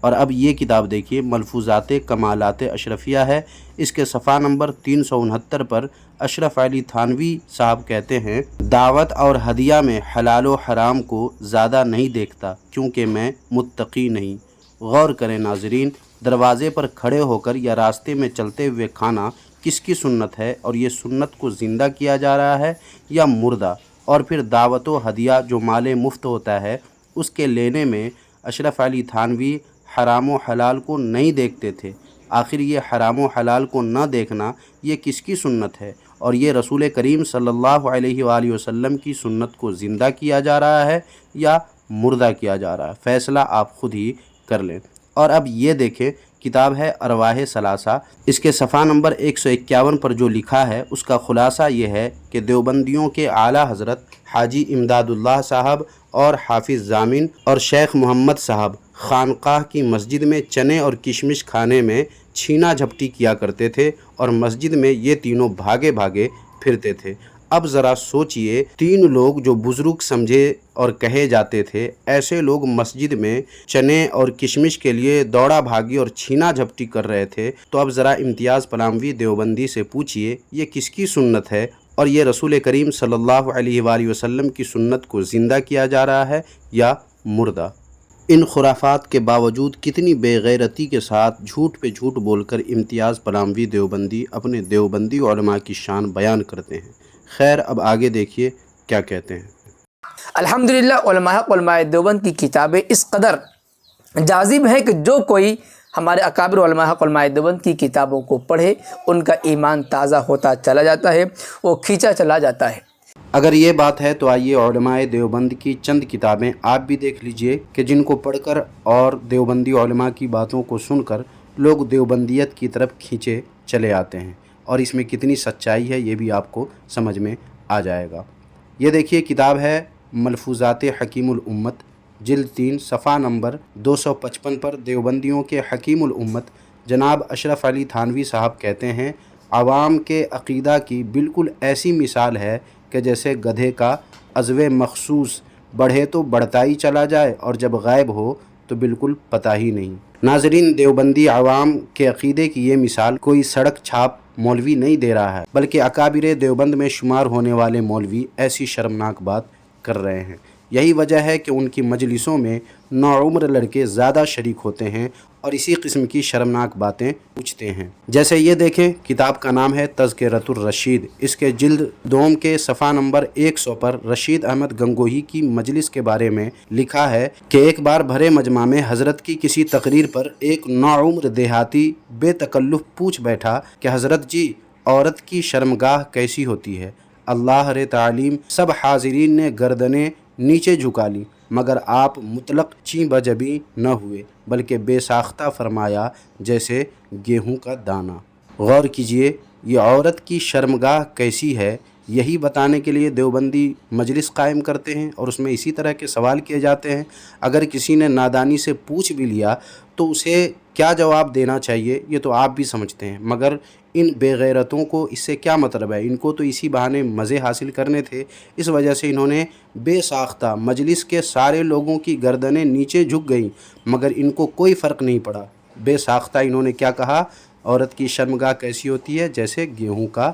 اور اب یہ کتاب دیکھیے، ملفوظات کمالات اشرفیہ ہے، اس کے صفحہ نمبر 369 پر اشرف علی تھانوی صاحب کہتے ہیں، دعوت اور ہدیہ میں حلال و حرام کو زیادہ نہیں دیکھتا کیونکہ میں متقی نہیں۔ غور کریں ناظرین، دروازے پر کھڑے ہو کر یا راستے میں چلتے ہوئے کھانا کس کی سنت ہے، اور یہ سنت کو زندہ کیا جا رہا ہے یا مردہ؟ اور پھر دعوت و ہدیہ جو مال مفت ہوتا ہے اس کے لینے میں اشرف علی تھانوی حرام و حلال کو نہیں دیکھتے تھے۔ آخر یہ حرام و حلال کو نہ دیکھنا یہ کس کی سنت ہے، اور یہ رسول کریم صلی اللہ علیہ وآلہ وسلم کی سنت کو زندہ کیا جا رہا ہے یا مردہ کیا جا رہا ہے؟ فیصلہ آپ خود ہی کر لیں۔ اور اب یہ دیکھیں، کتاب ہے ارواح ثلاثہ، اس کے صفحہ نمبر 151 پر جو لکھا ہے اس کا خلاصہ یہ ہے کہ دیوبندیوں کے اعلیٰ حضرت حاجی امداد اللہ صاحب اور حافظ ضامن اور شیخ محمد صاحب خانقاہ کی مسجد میں چنے اور کشمش کھانے میں چھینا جھپٹی کیا کرتے تھے، اور مسجد میں یہ تینوں بھاگے بھاگے پھرتے تھے۔ اب ذرا سوچئے، 3 لوگ جو بزرگ سمجھے اور کہے جاتے تھے، ایسے لوگ مسجد میں چنے اور کشمش کے لیے دوڑا بھاگی اور چھینا جھپٹی کر رہے تھے، تو اب ذرا امتیاز پلاموی دیوبندی سے پوچھئے یہ کس کی سنت ہے، اور یہ رسول کریم صلی اللہ علیہ وآلہ وسلم کی سنت کو زندہ کیا جا رہا ہے یا مردہ؟ ان خرافات کے باوجود کتنی بے غیرتی کے ساتھ جھوٹ پہ جھوٹ بول کر امتیاز پلاموی دیوبندی اپنے دیوبندی علماء کی شان بیان کرتے ہیں۔ خیر، اب آگے دیکھیے کیا کہتے ہیں۔ الحمدللہ علماء دیوبند کی کتابیں اس قدر جاذب ہیں کہ جو کوئی ہمارے اکابر علماء دیوبند کی کتابوں کو پڑھے ان کا ایمان تازہ ہوتا چلا جاتا ہے، وہ کھینچا چلا جاتا ہے۔ اگر یہ بات ہے تو آئیے علماء دیوبند کی چند کتابیں آپ بھی دیکھ لیجئے کہ جن کو پڑھ کر اور دیوبندی علماء کی باتوں کو سن کر لوگ دیوبندیت کی طرف کھینچے چلے آتے ہیں، اور اس میں کتنی سچائی ہے یہ بھی آپ کو سمجھ میں آ جائے گا۔ یہ دیکھیے، کتاب ہے ملفوظات حکیم الامت، جلد 3، صفحہ نمبر 255 پر دیوبندیوں کے حکیم الامت جناب اشرف علی تھانوی صاحب کہتے ہیں، عوام کے عقیدہ کی بالکل ایسی مثال ہے کہ جیسے گدھے کا عضو مخصوص بڑھے تو بڑھتا ہی چلا جائے اور جب غائب ہو تو بالکل پتہ ہی نہیں۔ ناظرین، دیوبندی عوام کے عقیدے کی یہ مثال کوئی سڑک چھاپ مولوی نہیں دے رہا ہے، بلکہ اکابر دیوبند میں شمار ہونے والے مولوی ایسی شرمناک بات کر رہے ہیں۔ یہی وجہ ہے کہ ان کی مجلسوں میں نوعمر لڑکے زیادہ شریک ہوتے ہیں اور اسی قسم کی شرمناک باتیں پوچھتے ہیں۔ جیسے یہ دیکھیں، کتاب کا نام ہے تذکرۃ الرشید، اس کے جلد 2 کے صفحہ نمبر 100 پر رشید احمد گنگوہی کی مجلس کے بارے میں لکھا ہے کہ ایک بار بھرے مجمع میں حضرت کی کسی تقریر پر ایک نوعمر دیہاتی بے تکلف پوچھ بیٹھا کہ حضرت جی، عورت کی شرمگاہ کیسی ہوتی ہے؟ اللہ رے تعلیم، سب حاضرین نے گردنیں نیچے جھکا لی، مگر آپ مطلق چیں بجبی نہ ہوئے بلکہ بے ساختہ فرمایا جیسے گیہوں کا دانہ۔ غور کیجئے، یہ عورت کی شرمگاہ کیسی ہے، یہی بتانے کے لیے دیوبندی مجلس قائم کرتے ہیں اور اس میں اسی طرح کے سوال کیے جاتے ہیں۔ اگر کسی نے نادانی سے پوچھ بھی لیا تو اسے کیا جواب دینا چاہیے یہ تو آپ بھی سمجھتے ہیں، مگر ان بے غیرتوں کو اس سے کیا مطلب ہے؟ ان کو تو اسی بہانے مزے حاصل کرنے تھے، اس وجہ سے انہوں نے بے ساختہ مجلس کے سارے لوگوں کی گردنیں نیچے جھک گئیں، مگر ان کو کوئی فرق نہیں پڑا۔ بے ساختہ انہوں نے کیا کہا؟ عورت کی شرمگاہ کیسی ہوتی ہے؟ جیسے گیہوں کا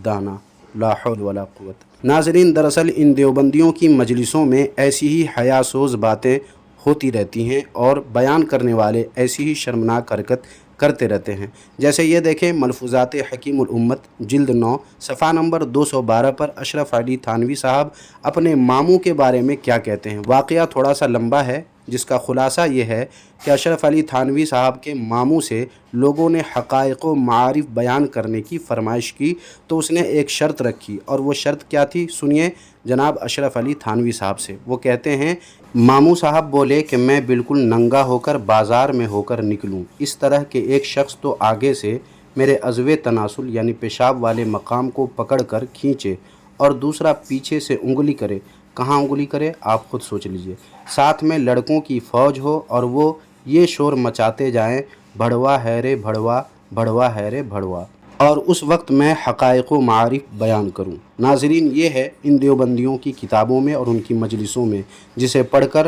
دانہ۔ لا حول ولا قوت۔ ناظرین، دراصل ان دیوبندیوں کی مجلسوں میں ایسی ہی حیا سوز باتیں ہوتی رہتی ہیں اور بیان کرنے والے ایسی ہی شرمناک حرکت کرتے رہتے ہیں۔ جیسے یہ دیکھیں، ملفوظات حکیم الامت، جلد 9، صفحہ نمبر 212 پر اشرف علی تھانوی صاحب اپنے ماموں کے بارے میں کیا کہتے ہیں۔ واقعہ تھوڑا سا لمبا ہے، جس کا خلاصہ یہ ہے کہ اشرف علی تھانوی صاحب کے ماموں سے لوگوں نے حقائق و معارف بیان کرنے کی فرمائش کی تو اس نے ایک شرط رکھی، اور وہ شرط کیا تھی؟ سنیے جناب اشرف علی تھانوی صاحب سے۔ وہ کہتے ہیں، ماموں صاحب بولے کہ میں بالکل ننگا ہو کر بازار میں ہو کر نکلوں، اس طرح کہ ایک شخص تو آگے سے میرے عضو تناسل یعنی پیشاب والے مقام کو پکڑ کر کھینچے اور دوسرا پیچھے سے انگلی کرے۔ کہاں انگلی کرے آپ خود سوچ لیجئے۔ ساتھ میں لڑکوں کی فوج ہو اور وہ یہ شور مچاتے جائیں، بھڑوا ہے رے بھڑوا، بھڑوا ہے رے بھڑوا، اور اس وقت میں حقائق و معارف بیان کروں۔ ناظرین، یہ ہے ان دیوبندیوں کی کتابوں میں اور ان کی مجلسوں میں، جسے پڑھ کر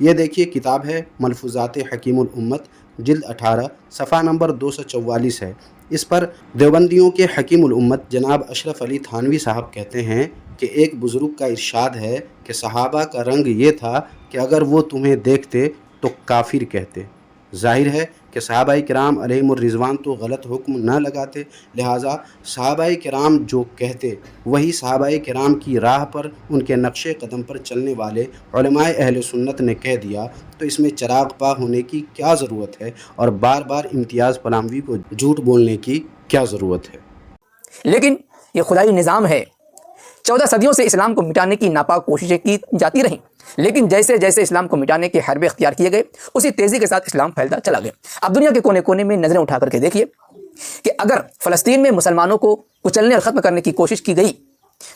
یہ دیکھیے کتاب ہے ملفوظات حکیم الامت جلد 18 صفحہ نمبر 244 ہے۔ اس پر دیوبندیوں کے حکیم الامت جناب اشرف علی تھانوی صاحب کہتے ہیں کہ ایک بزرگ کا ارشاد ہے کہ صحابہ کا رنگ یہ تھا کہ اگر وہ تمہیں دیکھتے تو کافر کہتے۔ ظاہر ہے کہ صحابہ کرام علیہم الرضوان تو غلط حکم نہ لگاتے، لہٰذا صحابہ کرام جو کہتے وہی صحابہ کرام کی راہ پر ان کے نقش قدم پر چلنے والے علماء اہل سنت نے کہہ دیا، تو اس میں چراغ پا ہونے کی کیا ضرورت ہے اور بار بار امتیاز پلاموی کو جھوٹ بولنے کی کیا ضرورت ہے؟ لیکن یہ خدائی نظام ہے۔ 14 صدیوں سے اسلام کو مٹانے کی ناپاک کوششیں کی جاتی رہیں، لیکن جیسے جیسے اسلام کو مٹانے کے حربے اختیار کیے گئے اسی تیزی کے ساتھ اسلام پھیلتا چلا گیا۔ اب دنیا کے کونے کونے میں نظریں اٹھا کر کے دیکھیے کہ اگر فلسطین میں مسلمانوں کو کچلنے اور ختم کرنے کی کوشش کی گئی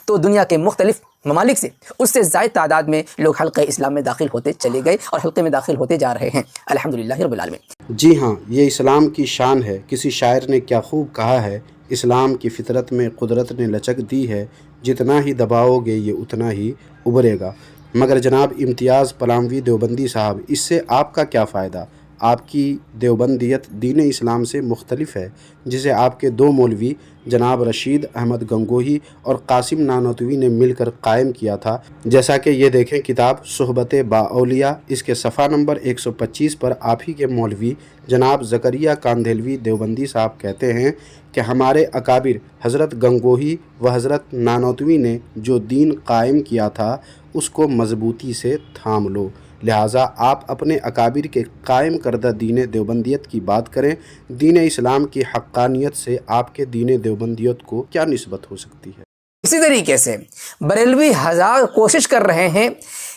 تو دنیا کے مختلف ممالک سے اس سے زائد تعداد میں لوگ حلقہ اسلام میں داخل ہوتے چلے گئے اور حلقے میں داخل ہوتے جا رہے ہیں، الحمدللہ رب العالمین۔ جی ہاں، یہ اسلام کی شان ہے۔ کسی شاعر نے کیا خوب کہا ہے، اسلام کی فطرت میں قدرت نے لچک دی ہے، جتنا ہی دباؤ گے یہ اتنا ہی ابھرے گا۔ مگر جناب امتیاز پلاموی دیوبندی صاحب، اس سے آپ کا کیا فائدہ؟ آپ کی دیوبندیت دین اسلام سے مختلف ہے، جسے آپ کے دو مولوی جناب رشید احمد گنگوہی اور قاسم نانوتوی نے مل کر قائم کیا تھا، جیسا کہ یہ دیکھیں کتاب صحبت با اولیاء، اس کے صفحہ نمبر 125 پر آپ ہی کے مولوی جناب زکریہ کاندھیلوی دیوبندی صاحب کہتے ہیں کہ ہمارے اکابر حضرت گنگوہی و حضرت نانوتوی نے جو دین قائم کیا تھا اس کو مضبوطی سے تھام لو، لہٰذا آپ اپنے اکابر کے قائم کردہ دین دیوبندیت کی بات کریں۔ دین اسلام کی حقانیت سے آپ کے دین دیوبندیت کو کیا نسبت ہو سکتی ہے؟ اسی طریقے سے بریلوی ہزار کوشش کر رہے ہیں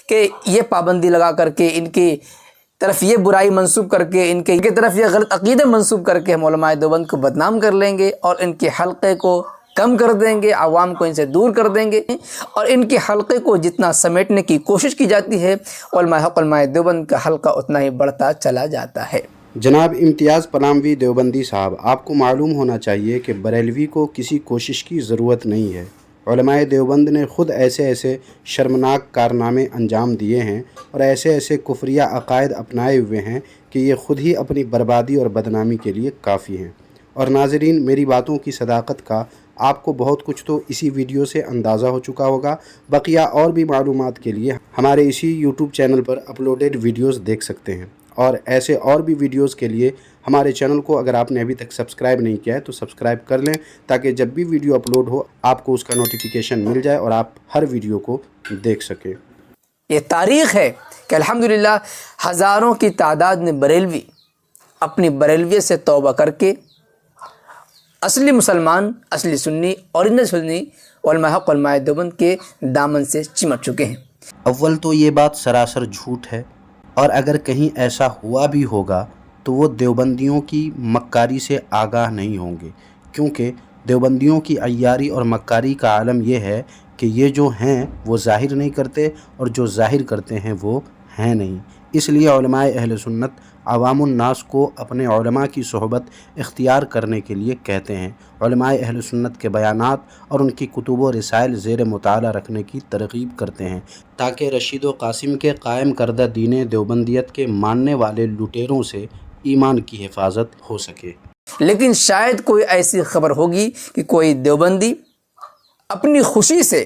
کہ یہ پابندی لگا کر کے ان کی طرف یہ برائی منسوب کر کے ان کی طرف یہ غلط عقیدے منسوب کر کے ہم علماء دیوبند کو بدنام کر لیں گے اور ان کے حلقے کو کم کر دیں گے، عوام کو ان سے دور کر دیں گے، اور ان کے حلقے کو جتنا سمیٹنے کی کوشش کی جاتی ہے علماء حق علماء دیوبند کا حلقہ اتنا ہی بڑھتا چلا جاتا ہے۔ جناب امتیاز پلاموی دیوبندی صاحب، آپ کو معلوم ہونا چاہیے کہ بریلوی کو کسی کوشش کی ضرورت نہیں ہے۔ علماء دیوبند نے خود ایسے ایسے شرمناک کارنامے انجام دیے ہیں اور ایسے ایسے کفریہ عقائد اپنائے ہوئے ہیں کہ یہ خود ہی اپنی بربادی اور بدنامی کے لیے کافی ہیں۔ اور ناظرین، میری باتوں کی صداقت کا آپ کو بہت کچھ تو اسی ویڈیو سے اندازہ ہو چکا ہوگا۔ بقیہ اور بھی معلومات کے لیے ہمارے اسی یوٹیوب چینل پر اپلوڈیڈ ویڈیوز دیکھ سکتے ہیں، اور ایسے اور بھی ویڈیوز کے لیے ہمارے چینل کو اگر آپ نے ابھی تک سبسکرائب نہیں کیا ہے تو سبسکرائب کر لیں، تاکہ جب بھی ویڈیو اپلوڈ ہو آپ کو اس کا نوٹیفیکیشن مل جائے اور آپ ہر ویڈیو کو دیکھ سکیں۔ یہ تاریخ ہے کہ الحمدللہ ہزاروں کی تعداد میں بریلوی اپنی بریلویت سے توبہ کر کے اصلی مسلمان، اصلی سنی، اوریجنل سنی علماء حق علماء دیوبند کے دامن سے چمٹ چکے ہیں۔ اول تو یہ بات سراسر جھوٹ ہے، اور اگر کہیں ایسا ہوا بھی ہوگا تو وہ دیوبندیوں کی مکاری سے آگاہ نہیں ہوں گے، کیونکہ دیوبندیوں کی عیاری اور مکاری کا عالم یہ ہے کہ یہ جو ہیں وہ ظاہر نہیں کرتے اور جو ظاہر کرتے ہیں وہ ہیں نہیں۔ اس لیے علماء اہل سنت عوام الناس کو اپنے علماء کی صحبت اختیار کرنے کے لیے کہتے ہیں، علماء اہل سنت کے بیانات اور ان کی کتب و رسائل زیر مطالعہ رکھنے کی ترغیب کرتے ہیں، تاکہ رشید و قاسم کے قائم کردہ دین دیوبندیت کے ماننے والے لٹیروں سے ایمان کی حفاظت ہو سکے۔ لیکن شاید کوئی ایسی خبر ہوگی کہ کوئی دیوبندی اپنی خوشی سے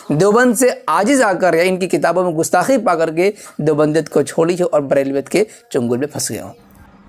دیوبند سے عاجز آ کر یا ان کی کتابوں میں گستاخی پا کر کے دیوبندیت کو چھوڑی ہو اور بریلویت کے چنگل میں پھنس گئے ہوں۔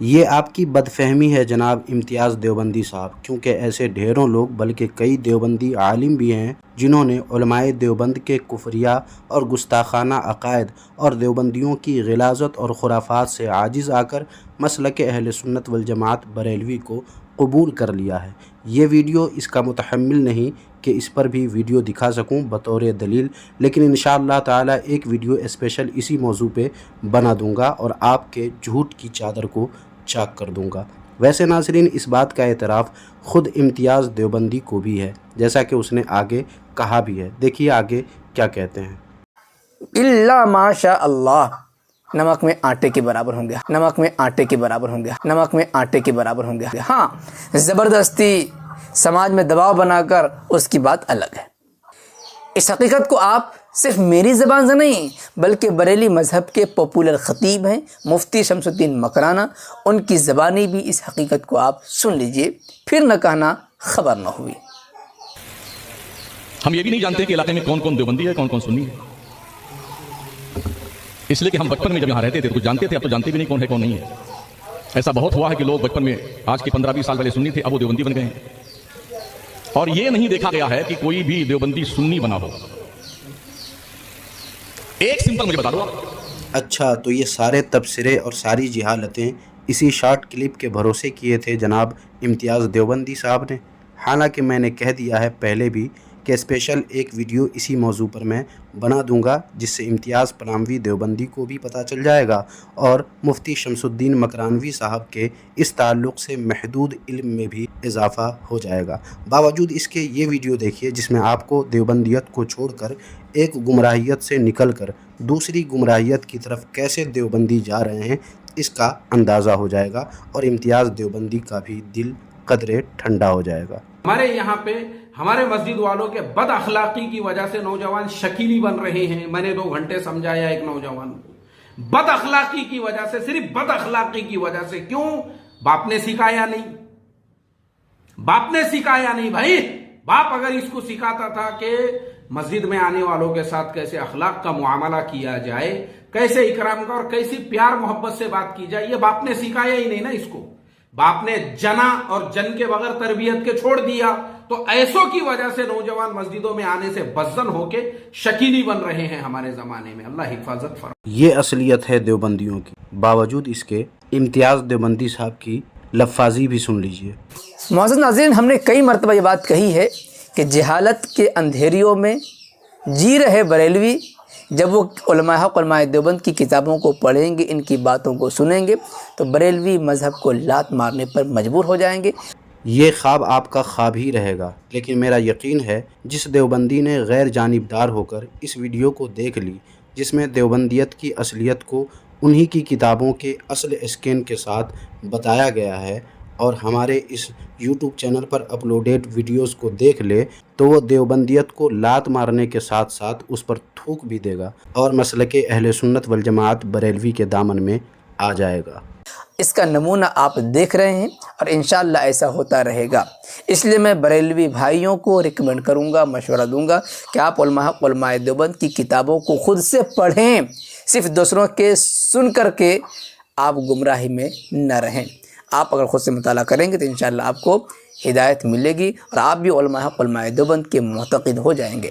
یہ آپ کی بد فہمی ہے جناب امتیاز دیوبندی صاحب، کیونکہ ایسے ڈھیروں لوگ بلکہ کئی دیوبندی عالم بھی ہیں جنہوں نے علماء دیوبند کے کفریہ اور گستاخانہ عقائد اور دیوبندیوں کی غلاظت اور خرافات سے عاجز آ کر مسلک اہل سنت والجماعت بریلوی کو قبول کر لیا ہے۔ یہ ویڈیو اس کا متحمل نہیں کہ اس پر بھی ویڈیو دکھا سکوں بطور دلیل، لیکن انشاءاللہ تعالی ایک ویڈیو اسپیشل اسی موضوع پہ بنا دوں گا اور آپ کے جھوٹ کی چادر کو چاک کر دوں گا۔ ویسے ناظرین، اس بات کا اعتراف خود امتیاز دیوبندی کو بھی ہے، جیسا کہ اس نے آگے کہا بھی ہے۔ دیکھیے آگے کیا کہتے ہیں۔ الا ماشاء اللہ، نمک میں آٹے کے برابر ہوں گے، نمک میں آٹے کے برابر ہوں گے، نمک میں آٹے کے برابر ہوں گے۔ ہاں، زبردستی سماج میں دباؤ بنا کر اس کی بات الگ ہے۔ اس حقیقت کو آپ صرف میری زبان سے نہیں بلکہ بریلی مذہب کے پاپولر خطیب ہیں مفتی شمس الدین مکرانہ، ان کی زبانی بھی اس حقیقت کو آپ سن لیجئے، پھر نہ کہنا خبر نہ ہوئی۔ ہم یہ بھی نہیں جانتے کہ علاقے میں کون کون دیوبندی ہے، کون کون سنی ہے، اس لیے کہ ہم بچپن میں جب یہاں رہتے تھے تو کچھ جانتے تھے، اب تو جانتے بھی نہیں کون ہے کون نہیں ہے۔ ایسا بہت ہوا ہے کہ لوگ بچپن میں آج کے 15-20 سال پہلے سنی تھے، اب وہ دیوبندی بن گئے ہیں، اور یہ نہیں دیکھا گیا ہے کہ کوئی بھی دیوبندی سنی بنا ہو۔ ایک سمپل مجھے بتا دو آپ۔ اچھا، تو یہ سارے تبصرے اور ساری جہالتیں اسی شارٹ کلپ کے بھروسے کیے تھے جناب امتیاز دیوبندی صاحب نے؟ حالانکہ میں نے کہہ دیا ہے پہلے بھی کہ اسپیشل ایک ویڈیو اسی موضوع پر میں بنا دوں گا، جس سے امتیاز پلاموی دیوبندی کو بھی پتہ چل جائے گا اور مفتی شمس الدین مکرانوی صاحب کے اس تعلق سے محدود علم میں بھی اضافہ ہو جائے گا۔ باوجود اس کے یہ ویڈیو دیکھیے جس میں آپ کو دیوبندیت کو چھوڑ کر ایک گمراہیت سے نکل کر دوسری گمراہیت کی طرف کیسے دیوبندی جا رہے ہیں اس کا اندازہ ہو جائے گا، اور امتیاز دیوبندی کا بھی دل قدرے ٹھنڈا ہو جائے گا۔ ہمارے یہاں پہ ہمارے مسجد والوں کے بد اخلاقی کی وجہ سے نوجوان شکیلی بن رہے ہیں۔ میں نے 2 گھنٹے سمجھایا ایک نوجوان کو، بد اخلاقی کی وجہ سے، صرف بد اخلاقی کی وجہ سے۔ کیوں؟ باپ نے سکھایا نہیں، باپ نے سکھایا نہیں۔ بھائی باپ اگر اس کو سکھاتا تھا کہ مسجد میں آنے والوں کے ساتھ کیسے اخلاق کا معاملہ کیا جائے، کیسے اکرام کا اور کیسی پیار محبت سے بات کی جائے، یہ باپ نے سکھایا ہی نہیں نا اس کو۔ باپ نے جنا اور جن کے بغیر تربیت کے چھوڑ دیا، تو ایسوں کی وجہ سے نوجوان مسجدوں میں آنے سے بزن ہو کے شکیلی بن رہے ہیں ہمارے زمانے میں۔ اللہ حفاظت فرمائے۔ یہ اصلیت ہے دیوبندیوں کی۔ باوجود اس کے امتیاز دیوبندی صاحب کی لفاظی بھی سن لیجئے۔ معزز ناظرین، ہم نے کئی مرتبہ یہ بات کہی ہے کہ جہالت کے اندھیریوں میں جی رہے بریلوی جب وہ علماء حق علماء دیوبند کی کتابوں کو پڑھیں گے، ان کی باتوں کو سنیں گے، تو بریلوی مذہب کو لات مارنے پر مجبور ہو جائیں گے۔ یہ خواب آپ کا خواب ہی رہے گا، لیکن میرا یقین ہے جس دیوبندی نے غیر جانبدار ہو کر اس ویڈیو کو دیکھ لی، جس میں دیوبندیت کی اصلیت کو انہی کی کتابوں کے اصل اسکین کے ساتھ بتایا گیا ہے، اور ہمارے اس یوٹیوب چینل پر اپلوڈیڈ ویڈیوز کو دیکھ لے، تو وہ دیوبندیت کو لات مارنے کے ساتھ ساتھ اس پر تھوک بھی دے گا اور مسلک اہل سنت والجماعت بریلوی کے دامن میں آ جائے گا۔ اس کا نمونہ آپ دیکھ رہے ہیں، اور انشاءاللہ ایسا ہوتا رہے گا۔ اس لیے میں بریلوی بھائیوں کو ریکمینڈ کروں گا، مشورہ دوں گا کہ آپ علماء حق علماء دیوبند کی کتابوں کو خود سے پڑھیں، صرف دوسروں کے سن کر کے آپ گمراہی میں نہ رہیں۔ آپ اگر خود سے مطالعہ کریں گے تو انشاءاللہ آپ کو ہدایت ملے گی، اور آپ بھی علماء حق علماء دیوبند کے معتقد ہو جائیں گے۔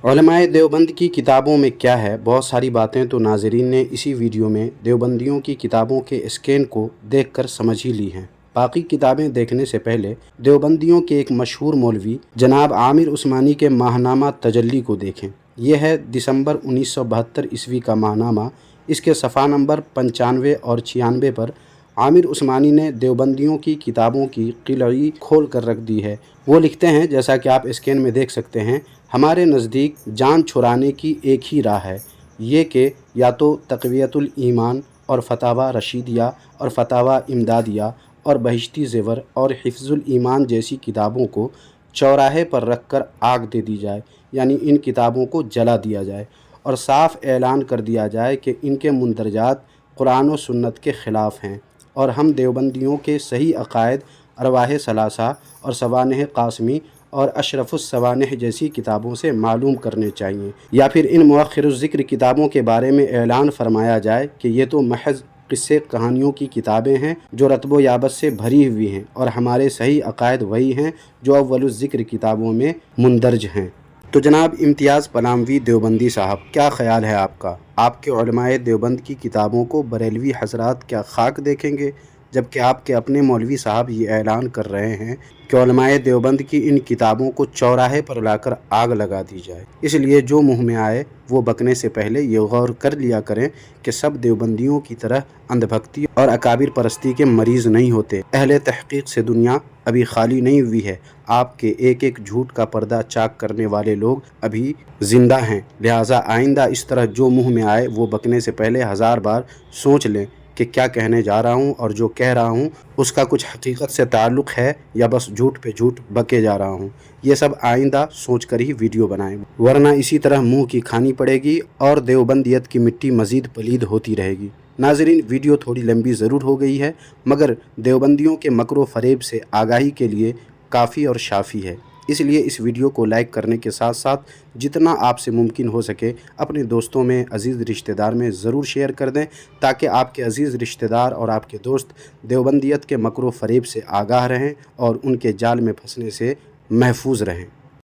علماء دیوبند کی کتابوں میں کیا ہے، بہت ساری باتیں تو ناظرین نے اسی ویڈیو میں دیوبندیوں کی کتابوں کے اسکین کو دیکھ کر سمجھ ہی لی ہیں۔ باقی کتابیں دیکھنے سے پہلے دیوبندیوں کے ایک مشہور مولوی جناب عامر عثمانی کے ماہنامہ تجلی کو دیکھیں۔ یہ ہے دسمبر 1972 عیسوی کا ماہنامہ۔ اس کے صفحہ نمبر 95 اور 96 پر عامر عثمانی نے دیوبندیوں کی کتابوں کی قلعی کھول کر رکھ دی ہے۔ وہ لکھتے ہیں، جیسا کہ آپ اسکین میں دیکھ سکتے ہیں، ہمارے نزدیک جان چھڑانے کی ایک ہی راہ ہے، یہ کہ یا تو تقویت الایمان اور فتاوی رشیدیہ اور فتاوی امدادیہ اور بہشتی زیور اور حفظ الایمان جیسی کتابوں کو چوراہے پر رکھ کر آگ دے دی جائے، یعنی ان کتابوں کو جلا دیا جائے اور صاف اعلان کر دیا جائے کہ ان کے مندرجات قرآن و سنت کے خلاف ہیں، اور ہم دیوبندیوں کے صحیح عقائد ارواح ثلاثہ اور سوانح قاسمی اور اشرف السوانح جیسی کتابوں سے معلوم کرنے چاہیے، یا پھر ان مؤخر الذکر کتابوں کے بارے میں اعلان فرمایا جائے کہ یہ تو محض قصے کہانیوں کی کتابیں ہیں جو رتب و یابت سے بھری ہوئی ہیں، اور ہمارے صحیح عقائد وہی ہیں جو اول الذکر کتابوں میں مندرج ہیں۔ تو جناب امتیاز پلاموی دیوبندی صاحب، کیا خیال ہے آپ کا؟ آپ کے علماء دیوبند کی کتابوں کو بریلوی حضرات کیا خاک دیکھیں گے، جبکہ آپ کے اپنے مولوی صاحب یہ اعلان کر رہے ہیں کہ علماء دیوبند کی ان کتابوں کو چوراہے پر لا کر آگ لگا دی جائے؟ اس لیے جو منہ میں آئے وہ بکنے سے پہلے یہ غور کر لیا کریں کہ سب دیوبندیوں کی طرح اندھ بھکتی اور اکابر پرستی کے مریض نہیں ہوتے۔ اہل تحقیق سے دنیا ابھی خالی نہیں ہوئی ہے، آپ کے ایک ایک جھوٹ کا پردہ چاک کرنے والے لوگ ابھی زندہ ہیں، لہٰذا آئندہ اس طرح جو منہ میں آئے وہ بکنے سے پہلے 1000 بار سوچ لیں کہ کیا کہنے جا رہا ہوں اور جو کہہ رہا ہوں اس کا کچھ حقیقت سے تعلق ہے یا بس جھوٹ پہ جھوٹ بکے جا رہا ہوں، یہ سب آئندہ سوچ کر ہی ویڈیو بنائیں، ورنہ اسی طرح منہ کی کھانی پڑے گی اور دیوبندیت کی مٹی مزید پلید ہوتی رہے گی۔ ناظرین، ویڈیو تھوڑی لمبی ضرور ہو گئی ہے، مگر دیوبندیوں کے مکر و فریب سے آگاہی کے لیے کافی اور شافی ہے، اس لیے اس ویڈیو کو لائک کرنے کے ساتھ ساتھ جتنا آپ سے ممکن ہو سکے اپنے دوستوں میں، عزیز رشتہ دار میں ضرور شیئر کر دیں، تاکہ آپ کے عزیز رشتہ دار اور آپ کے دوست دیوبندیت کے مکر و فریب سے آگاہ رہیں اور ان کے جال میں پھنسنے سے محفوظ رہیں۔